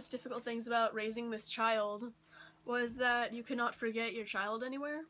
most difficult things about raising this child was that you cannot forget your child anywhere,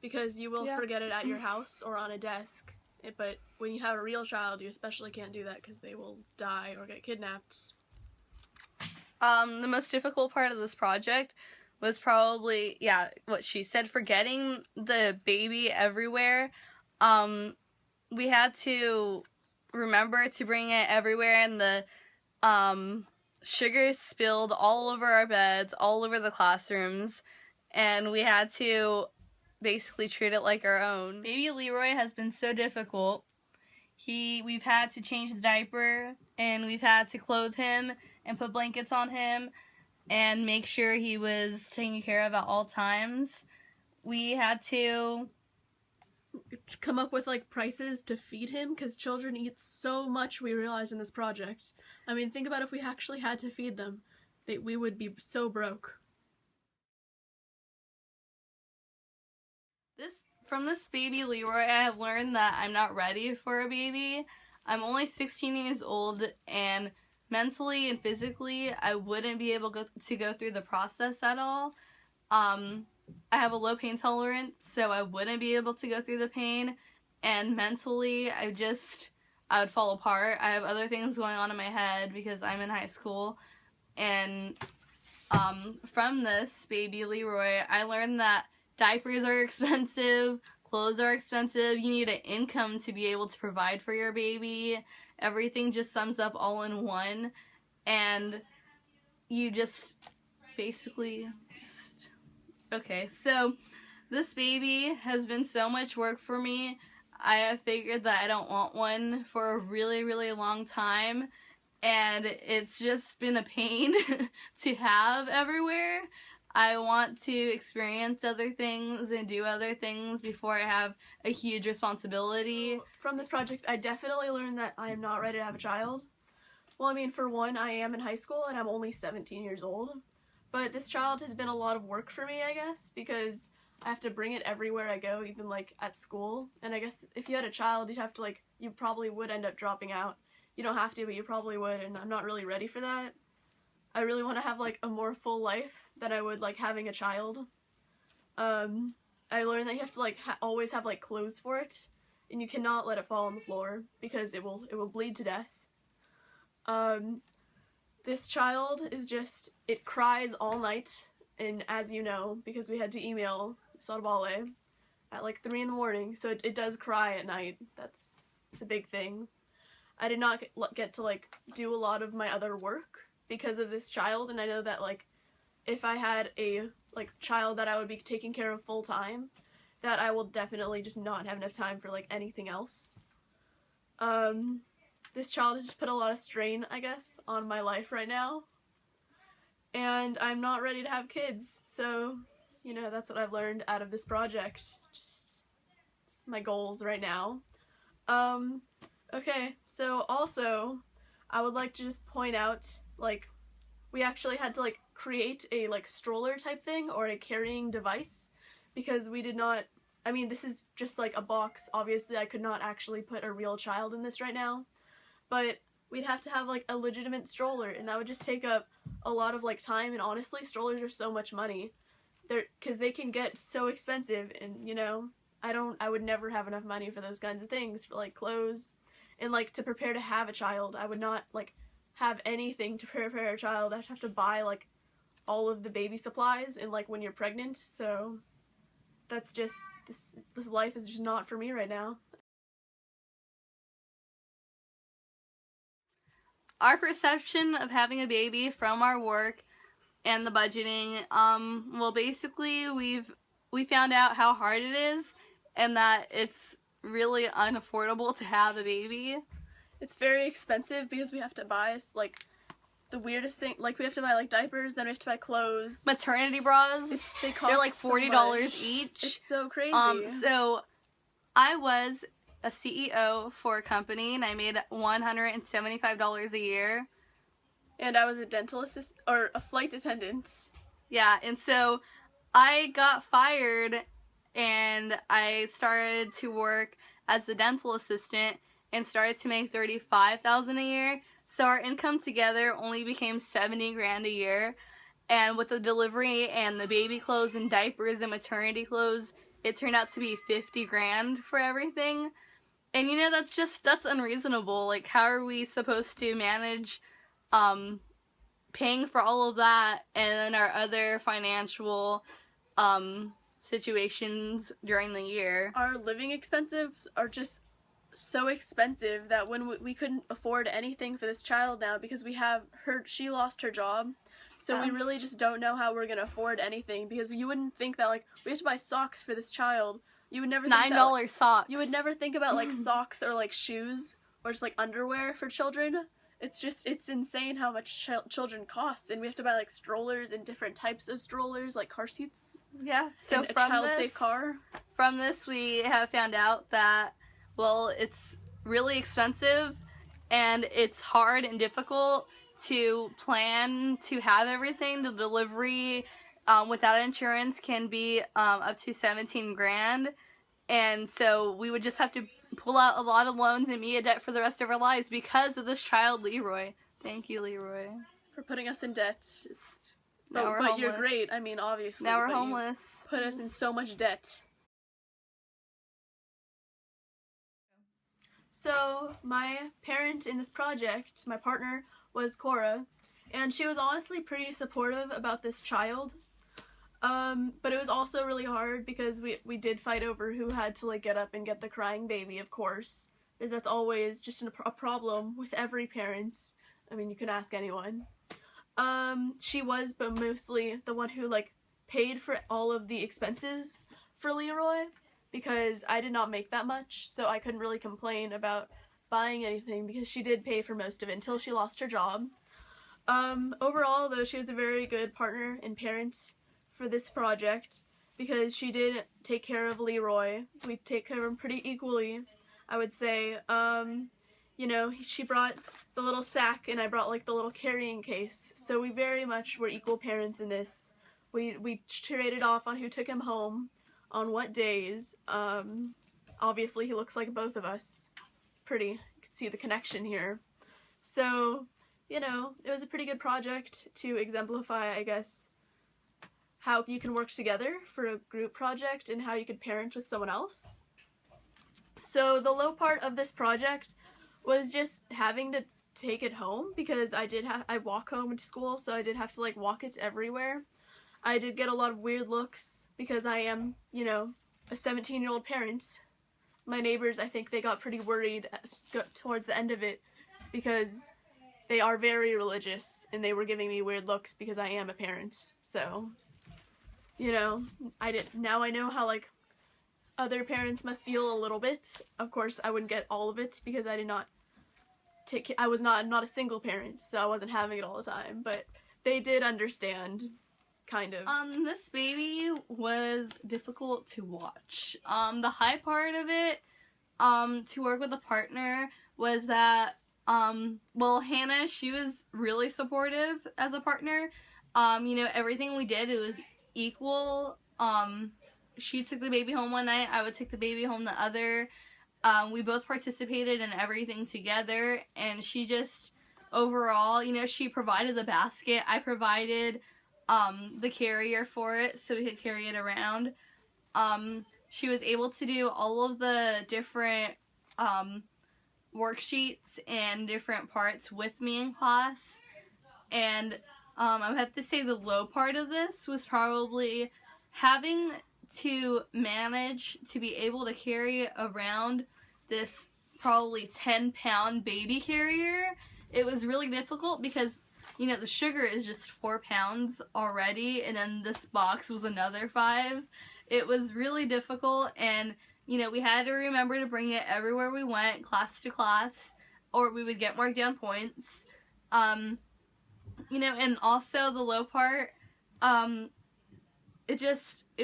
because you will forget it at your house or on a desk. But when you have a real child, you especially can't do that because they will die or get kidnapped. The most difficult part of this project was probably, what she said, forgetting the baby everywhere. We had to remember to bring it everywhere, and the sugar spilled all over our beds, all over the classrooms, and we had to basically treat it like our own. Baby Leroy has been so difficult. We've had to change his diaper, and we've had to clothe him and put blankets on him and make sure he was taken care of at all times. We had to come up with like prices to feed him, because children eat so much, we realized in this project. I mean, think about if we actually had to feed them. We would be so broke. From this baby Leroy, I have learned that I'm not ready for a baby. I'm only 16 years old, and mentally and physically, I wouldn't be able to go through the process at all. I have a low pain tolerance, so I wouldn't be able to go through the pain, and mentally, I would fall apart. I have other things going on in my head because I'm in high school, and from this baby Leroy, I learned that diapers are expensive, clothes are expensive, you need an income to be able to provide for your baby. Everything just sums up all in one, and you just basically okay, so this baby has been so much work for me. I have figured that I don't want one for a really, really long time, and it's just been a pain to have everywhere. I want to experience other things and do other things before I have a huge responsibility. From this project, I definitely learned that I am not ready to have a child. Well, I mean, for one, I am in high school and I'm only 17 years old. But this child has been a lot of work for me, I guess, because I have to bring it everywhere I go, even like at school. And I guess if you had a child, you'd have to you probably would end up dropping out. You don't have to, but you probably would, and I'm not really ready for that. I really want to have a more full life than I would having a child. I learned that you have to always have clothes for it, and you cannot let it fall on the floor because it will bleed to death. This child is it cries all night, and as you know, because we had to email Sotabale at 3 in the morning, so it does cry at night. It's a big thing. I did not get to do a lot of my other work because of this child, and I know that if I had a child that I would be taking care of full time, that I will definitely just not have enough time for anything else. This child has just put a lot of strain, I guess, on my life right now, and I'm not ready to have kids, so that's what I've learned out of this project. It's my goals right now. Okay, so also I would like to just point out we actually had to create a stroller type thing or a carrying device, because we did not, I mean, this is just a box. Obviously I could not actually put a real child in this right now, but we'd have to have a legitimate stroller, and that would just take up a lot of time, and honestly strollers are so much money. Because they can get so expensive, and I would never have enough money for those kinds of things, for clothes, and to prepare to have a child. I would not have anything to prepare a child. I'd have to buy all of the baby supplies and when you're pregnant, so that's just, this life is just not for me right now. Our perception of having a baby from our work and the budgeting, well, basically we found out how hard it is, and that it's really unaffordable to have a baby. It's very expensive because we have to buy the weirdest thing, we have to buy diapers, then we have to buy clothes. Maternity bras, they're $40 so each. It's so crazy. So I was a CEO for a company, and I made $175 a year. And I was a dental assistant, or a flight attendant. Yeah, and so I got fired, and I started to work as a dental assistant and started to make $35,000 a year. So our income together only became 70 grand a year. And with the delivery and the baby clothes and diapers and maternity clothes, it turned out to be 50 grand for everything. And you know, that's unreasonable. Like, how are we supposed to manage paying for all of that and then our other financial situations during the year? Our living expenses are just so expensive that when we couldn't afford anything for this child now because she lost her job. So we really just don't know how we're gonna afford anything, because you wouldn't think that, like, we have to buy socks for this child. You would never think $9 socks. You would never think about, like, socks or, like, shoes or just, like, underwear for children. It's insane how much children cost, and we have to buy, like, strollers and different types of strollers, like car seats. Yeah, so and a child-safe car. From this, we have found out that, well, it's really expensive and it's hard and difficult to plan to have everything. The delivery without insurance can be up to 17 grand. And so we would just have to pull out a lot of loans and be in debt for the rest of our lives because of this child, Leroy. Thank you, Leroy, for putting us in debt. But you're great. I mean, obviously. Now we're homeless. Put us in so much debt. So my parent in this project, my partner, was Cora, and she was honestly pretty supportive about this child. But it was also really hard because we did fight over who had to, like, get up and get the crying baby, of course, because that's always just a problem with every parent. I mean, you can ask anyone. She was, but mostly the one who, like, paid for all of the expenses for Leroy, because I did not make that much, so I couldn't really complain about buying anything because she did pay for most of it until she lost her job. Overall, though, she was a very good partner and parent for this project because she did take care of Leroy. We take care of him pretty equally, I would say. You know, she brought the little sack and I brought, like, the little carrying case, so we very much were equal parents in this. We traded off on who took him home on what days. Obviously he looks like both of us. You can see the connection here. So, you know, it was a pretty good project to exemplify, I guess, how you can work together for a group project and how you could parent with someone else. So the low part of this project was just having to take it home, because I walk home to school, so I did have to, like, walk it everywhere. I did get a lot of weird looks because I am, you know, a 17-year-old parent. My neighbors, I think they got pretty worried towards the end of it because they are very religious and they were giving me weird looks because I am a parent. So, you know, now I know how, like, other parents must feel a little bit. Of course, I wouldn't get all of it because I was not a single parent, so I wasn't having it all the time, but they did understand. Kind of. This baby was difficult to watch. The high part of it, to work with a partner was that, well, Hannah, she was really supportive as a partner. You know, everything we did, it was equal. She took the baby home one night, I would take the baby home the other. We both participated in everything together, and she just, overall, you know, she provided the basket, I provided the carrier for it so we could carry it around. She was able to do all of the different worksheets and different parts with me in class. And I would have to say the low part of this was probably having to manage to be able to carry around this probably 10-pound baby carrier. It was really difficult because, you know, the sugar is just 4 pounds already, and then this box was another 5. It was really difficult, and, you know, we had to remember to bring it everywhere we went, class to class, or we would get marked down points. You know, and also the low part, it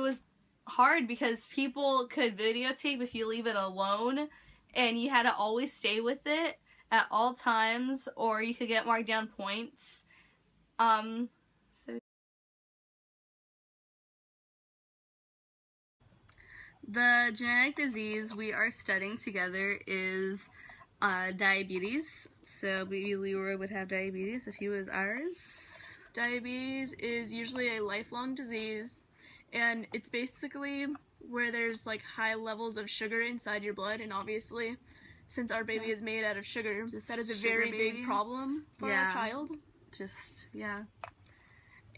was hard because people could videotape if you leave it alone, and you had to always stay with it at all times, or you could get marked down points. So the genetic disease we are studying together is diabetes. So baby Leroy would have diabetes if he was ours. Diabetes is usually a lifelong disease, and it's basically where there's like high levels of sugar inside your blood, and obviously since our baby is made out of sugar, that is a very big problem for our child.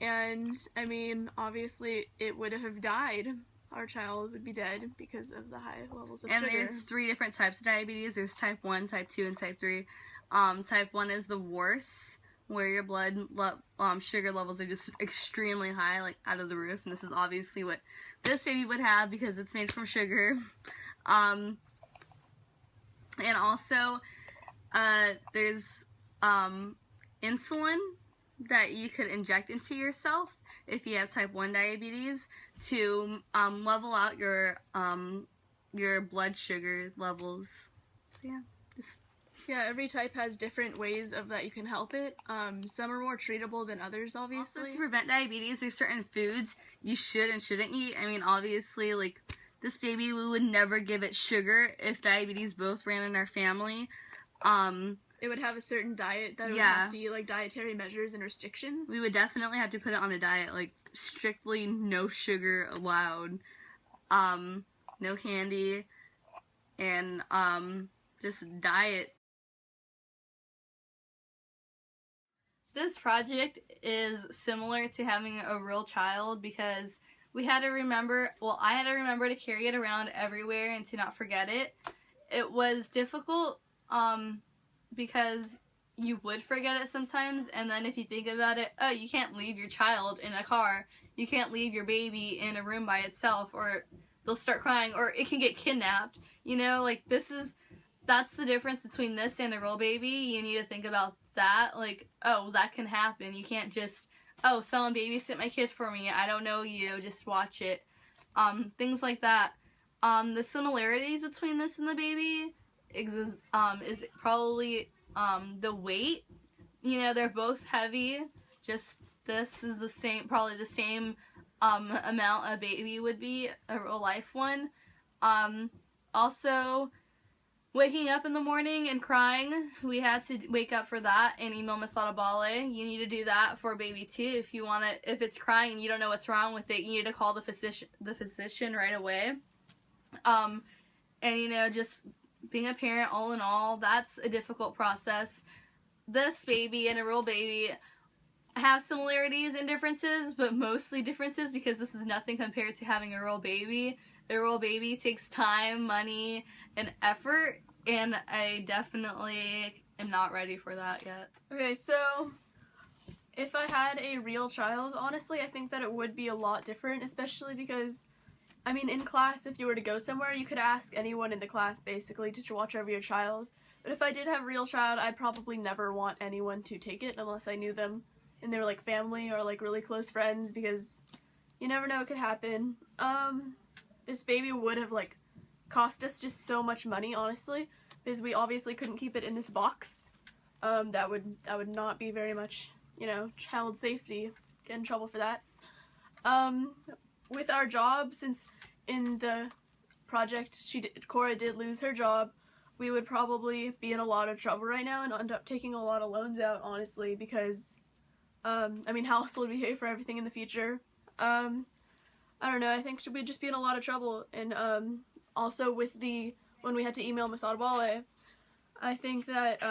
And I mean, obviously it would have died. Our child would be dead because of the high levels of sugar. And there's 3 different types of diabetes. There's type 1, type 2, and type 3. Type 1 is the worst, where your blood sugar levels are just extremely high, like out of the roof. And this is obviously what this baby would have because it's made from sugar. And also, there's insulin that you could inject into yourself if you have type 1 diabetes to level out your blood sugar levels. So yeah, every type has different ways of that you can help it. Some are more treatable than others, obviously. Also, to prevent diabetes, there's certain foods you should and shouldn't eat. I mean, obviously, like, this baby, we would never give it sugar if diabetes both ran in our family. It would have a certain diet that would have to eat, like, dietary measures and restrictions. We would definitely have to put it on a diet, like, strictly no sugar allowed, no candy, and, just diet. This project is similar to having a real child because we had to remember, well, I had to remember to carry it around everywhere and to not forget it. It was difficult, because you would forget it sometimes, and then if you think about it, oh, you can't leave your child in a car, you can't leave your baby in a room by itself, or they'll start crying, or it can get kidnapped, you know, like, that's the difference between this and a real baby. You need to think about that, like, oh, that can happen. You can't just, oh, someone babysit my kid for me, I don't know you, just watch it, things like that. The similarities between this and the baby is probably the weight. You know, they're both heavy, just this is the same, probably the same amount a baby would be, a real life one. Also, waking up in the morning and crying, we had to wake up for that and email Miss Bale. You need to do that for baby too. If you want to, if it's crying and you don't know what's wrong with it, you need to call the physician right away. And you know, just being a parent, all in all, that's a difficult process. This baby and a real baby have similarities and differences, but mostly differences because this is nothing compared to having a real baby. A real baby takes time, money, and effort, and I definitely am not ready for that yet. Okay, so if I had a real child, honestly, I think that it would be a lot different, especially because, I mean, in class, if you were to go somewhere, you could ask anyone in the class, basically, to watch over your child. But if I did have a real child, I'd probably never want anyone to take it unless I knew them and they were, like, family or, like, really close friends, because you never know what could happen. This baby would have, like, cost us just so much money, honestly, because we obviously couldn't keep it in this box. That would not be very much, you know, child safety. Get in trouble for that. With our job, since in the project Cora did lose her job, we would probably be in a lot of trouble right now and end up taking a lot of loans out, honestly, because, I mean, how else would we pay for everything in the future? I don't know, I think we'd just be in a lot of trouble, and, also with when we had to email Miss Bale, I think that,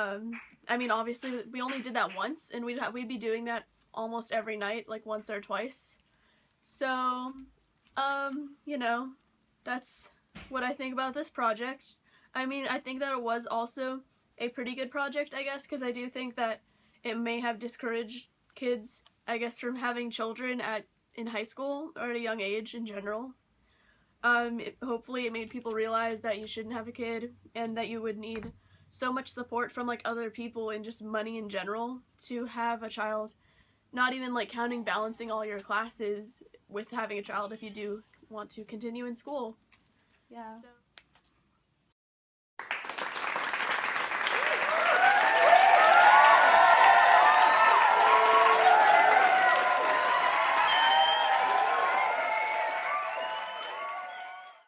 I mean, obviously, we only did that once, and we'd be doing that almost every night, like once or twice. So, you know, that's what I think about this project. I mean, I think that it was also a pretty good project, I guess, because I do think that it may have discouraged kids, I guess, from having children in high school or at a young age in general. Hopefully it made people realize that you shouldn't have a kid and that you would need so much support from, like, other people and just money in general to have a child. Not even, like, balancing all your classes with having a child if you do want to continue in school. Yeah. So